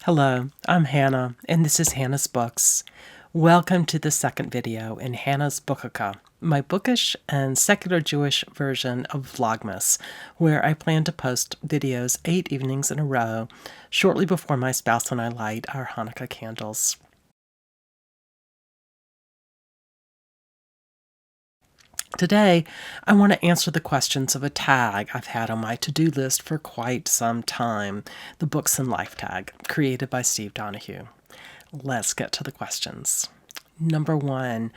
Hello, I'm Hannah, and this is Hannah's Books. Welcome to the second video in Hannah's Bookika, my bookish and secular Jewish version of Vlogmas, where I plan to post videos 8 evenings in a row, shortly before my spouse and I light our Hanukkah candles. Today, I want to answer the questions of a tag I've had on my to-do list for quite some time, the Books and Life tag, created by Steve Donahue. Let's get to the questions. Number 1.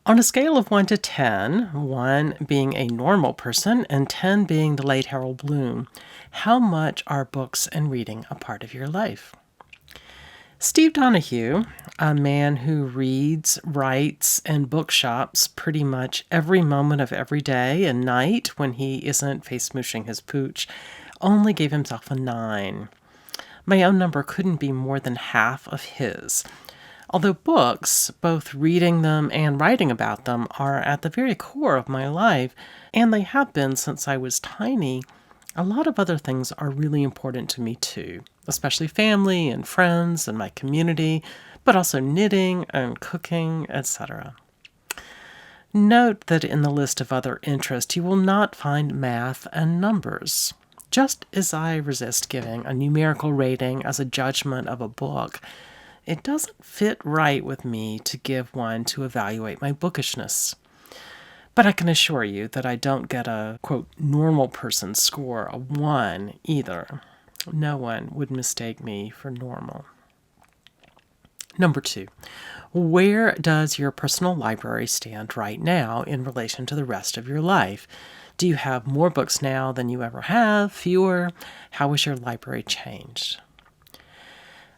On a scale of 1 to 10, 1 being a normal person and 10 being the late Harold Bloom, how much are books and reading a part of your life? Steve Donahue, a man who reads, writes, and bookshops pretty much every moment of every day and night when he isn't face smooshing his pooch, only gave himself a 9. My own number couldn't be more than half of his. Although books, both reading them and writing about them, are at the very core of my life, and they have been since I was tiny, a lot of other things are really important to me too, especially family and friends and my community, but also knitting and cooking, etc. Note that in the list of other interests, you will not find math and numbers. Just as I resist giving a numerical rating as a judgment of a book, it doesn't fit right with me to give one to evaluate my bookishness. But I can assure you that I don't get a, quote, normal person score of 1 either. No one would mistake me for normal. Number 2, where does your personal library stand right now in relation to the rest of your life? Do you have more books now than you ever have? Fewer? How has your library changed?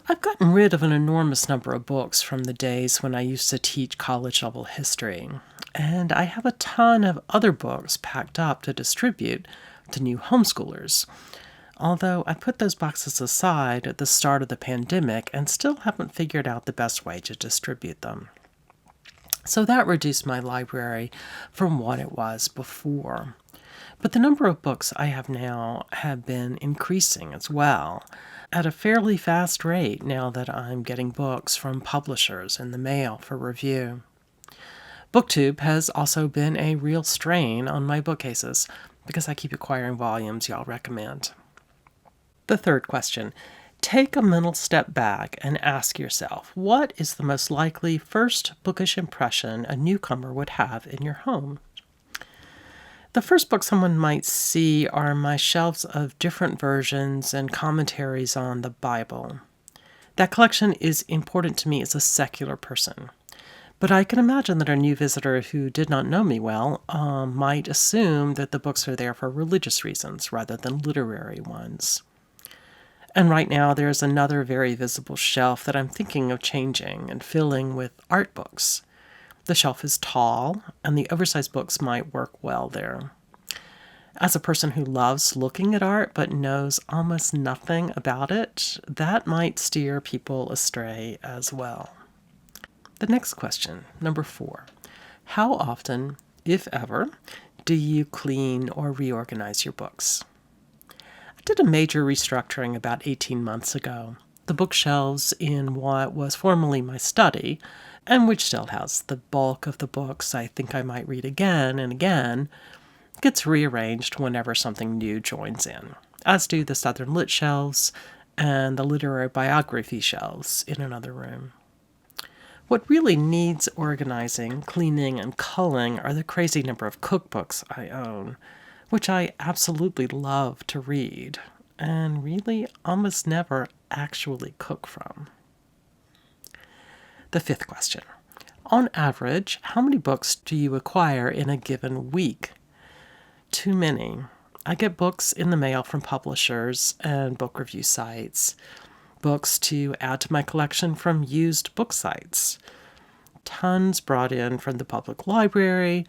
I've gotten rid of an enormous number of books from the days when I used to teach college-level history, and I have a ton of other books packed up to distribute to new homeschoolers, although I put those boxes aside at the start of the pandemic and still haven't figured out the best way to distribute them. So that reduced my library from what it was before. But the number of books I have now have been increasing as well, at a fairly fast rate now that I'm getting books from publishers in the mail for review. BookTube has also been a real strain on my bookcases because I keep acquiring volumes y'all recommend. The third question. Take a mental step back and ask yourself, what is the most likely first bookish impression a newcomer would have in your home? The first book someone might see are my shelves of different versions and commentaries on the Bible. That collection is important to me as a secular person. But I can imagine that a new visitor who did not know me well might assume that the books are there for religious reasons rather than literary ones. And right now there's another very visible shelf that I'm thinking of changing and filling with art books. The shelf is tall, and the oversized books might work well there. As a person who loves looking at art but knows almost nothing about it, that might steer people astray as well. The next question, number 4. How often, if ever, do you clean or reorganize your books? I did a major restructuring about 18 months ago. The bookshelves in what was formerly my study, and which still has the bulk of the books I think I might read again and again, gets rearranged whenever something new joins in, as do the Southern Lit shelves and the literary biography shelves in another room. What really needs organizing, cleaning, and culling are the crazy number of cookbooks I own, which I absolutely love to read, and really almost never actually cook from. The fifth question. On average, how many books do you acquire in a given week? Too many. I get books in the mail from publishers and book review sites, books to add to my collection from used book sites, tons brought in from the public library,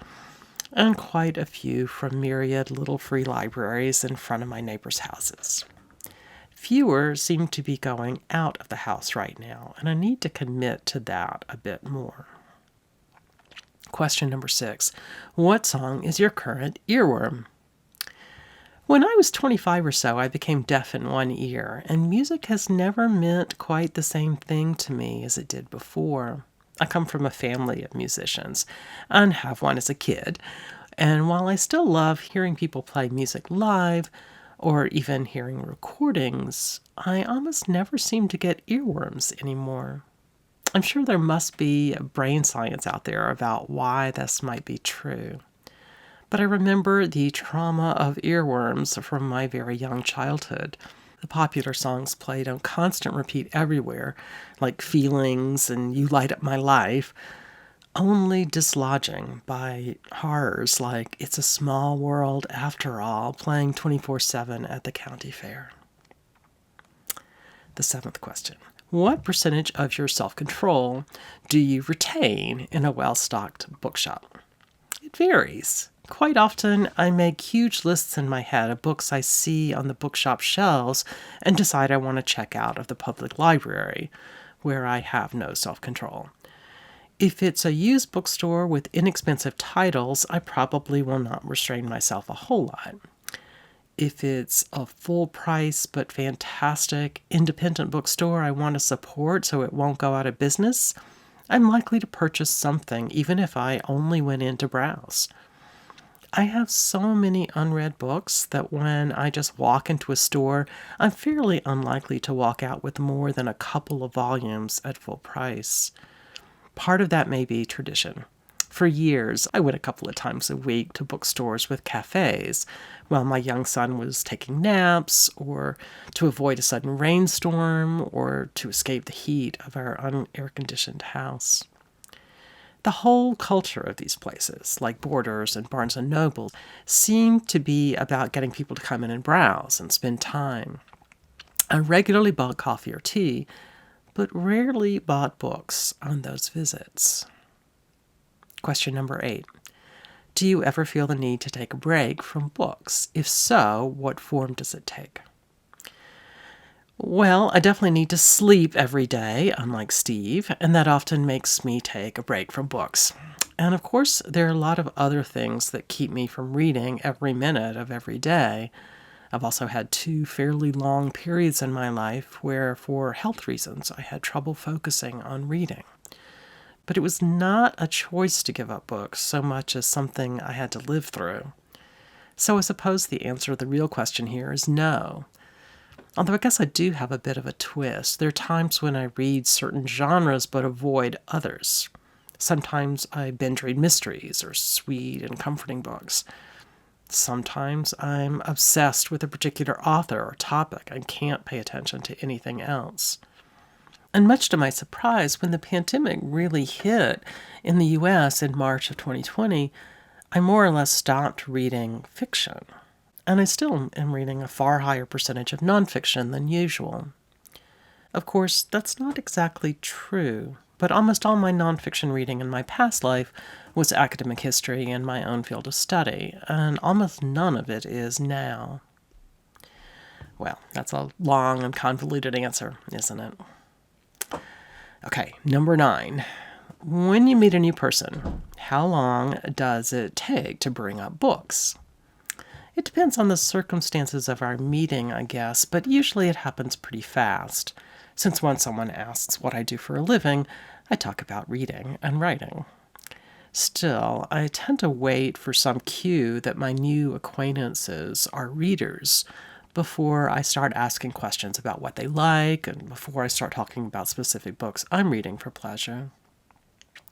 and quite a few from myriad little free libraries in front of my neighbors' houses. Fewer seem to be going out of the house right now, and I need to commit to that a bit more. Question number 6. What song is your current earworm? When I was 25 or so, I became deaf in one ear, and music has never meant quite the same thing to me as it did before. I come from a family of musicians and have one as a kid. And while I still love hearing people play music live or even hearing recordings, I almost never seem to get earworms anymore. I'm sure there must be brain science out there about why this might be true. But I remember the trauma of earworms from my very young childhood. The popular songs played on constant repeat everywhere, like Feelings and You Light Up My Life, only dislodging by horrors like It's a Small World After All, playing 24/7 at the county fair. The seventh question. What percentage of your self-control do you retain in a well-stocked bookshop? It varies. Quite often, I make huge lists in my head of books I see on the bookshop shelves and decide I want to check out of the public library, where I have no self-control. If it's a used bookstore with inexpensive titles, I probably will not restrain myself a whole lot. If it's a full price but fantastic independent bookstore I want to support so it won't go out of business, I'm likely to purchase something even if I only went in to browse. I have so many unread books that when I just walk into a store, I'm fairly unlikely to walk out with more than a couple of volumes at full price. Part of that may be tradition. For years, I went a couple of times a week to bookstores with cafes while my young son was taking naps, or to avoid a sudden rainstorm, or to escape the heat of our unair-conditioned house. The whole culture of these places, like Borders and Barnes & Noble, seemed to be about getting people to come in and browse and spend time. I regularly bought coffee or tea, but rarely bought books on those visits. Question number 8. Do you ever feel the need to take a break from books? If so, what form does it take? Well, I definitely need to sleep every day, unlike Steve, and that often makes me take a break from books. And of course, there are a lot of other things that keep me from reading every minute of every day. I've also had 2 fairly long periods in my life where, for health reasons, I had trouble focusing on reading. But it was not a choice to give up books so much as something I had to live through. So I suppose the answer to the real question here is no. Although I guess I do have a bit of a twist. There are times when I read certain genres but avoid others. Sometimes I binge read mysteries or sweet and comforting books. Sometimes I'm obsessed with a particular author or topic and can't pay attention to anything else. And much to my surprise, when the pandemic really hit in the US in March of 2020, I more or less stopped reading fiction. And I still am reading a far higher percentage of nonfiction than usual. Of course, that's not exactly true, but almost all my nonfiction reading in my past life was academic history in my own field of study, and almost none of it is now. Well, that's a long and convoluted answer, isn't it? Okay, number 9. When you meet a new person, how long does it take to bring up books? It depends on the circumstances of our meeting, I guess, but usually it happens pretty fast, since when someone asks what I do for a living, I talk about reading and writing. Still, I tend to wait for some cue that my new acquaintances are readers before I start asking questions about what they like and before I start talking about specific books I'm reading for pleasure.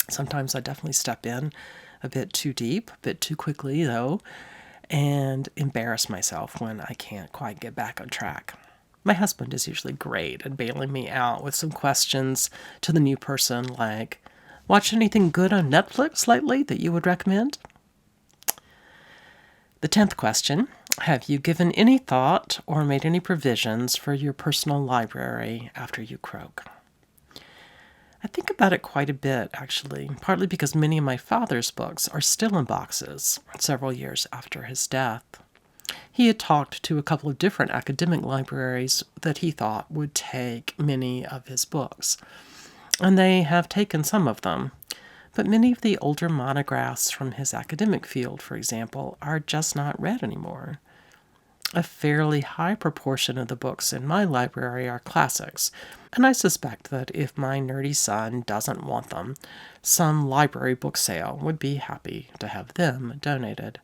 Sometimes I definitely step in a bit too deep, a bit too quickly, though, and embarrass myself when I can't quite get back on track. My husband is usually great at bailing me out with some questions to the new person like, "Watch anything good on Netflix lately that you would recommend?" The 10th question, have you given any thought or made any provisions for your personal library after you croak? I think about it quite a bit, actually, partly because many of my father's books are still in boxes several years after his death. He had talked to a couple of different academic libraries that he thought would take many of his books, and they have taken some of them. But many of the older monographs from his academic field, for example, are just not read anymore. A fairly high proportion of the books in my library are classics, and I suspect that if my nerdy son doesn't want them, some library book sale would be happy to have them donated.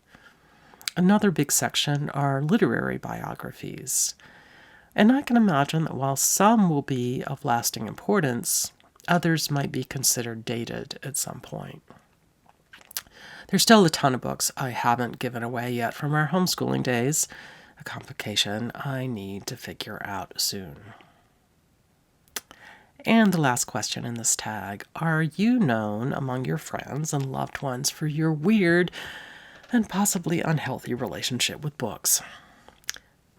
Another big section are literary biographies, and I can imagine that while some will be of lasting importance, others might be considered dated at some point. There's still a ton of books I haven't given away yet from our homeschooling days, a complication I need to figure out soon. And the last question in this tag, are you known among your friends and loved ones for your weird and possibly unhealthy relationship with books?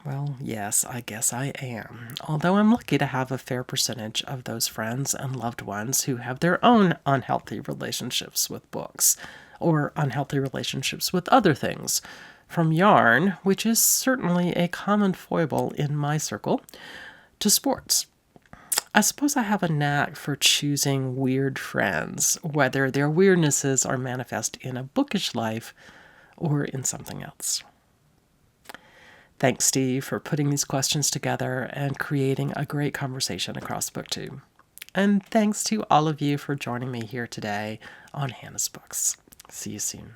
Well, yes, I guess I am. Although I'm lucky to have a fair percentage of those friends and loved ones who have their own unhealthy relationships with books, or unhealthy relationships with other things, from yarn, which is certainly a common foible in my circle, to sports. I suppose I have a knack for choosing weird friends, whether their weirdnesses are manifest in a bookish life or in something else. Thanks, Steve, for putting these questions together and creating a great conversation across BookTube. And thanks to all of you for joining me here today on Hannah's Books. See you soon.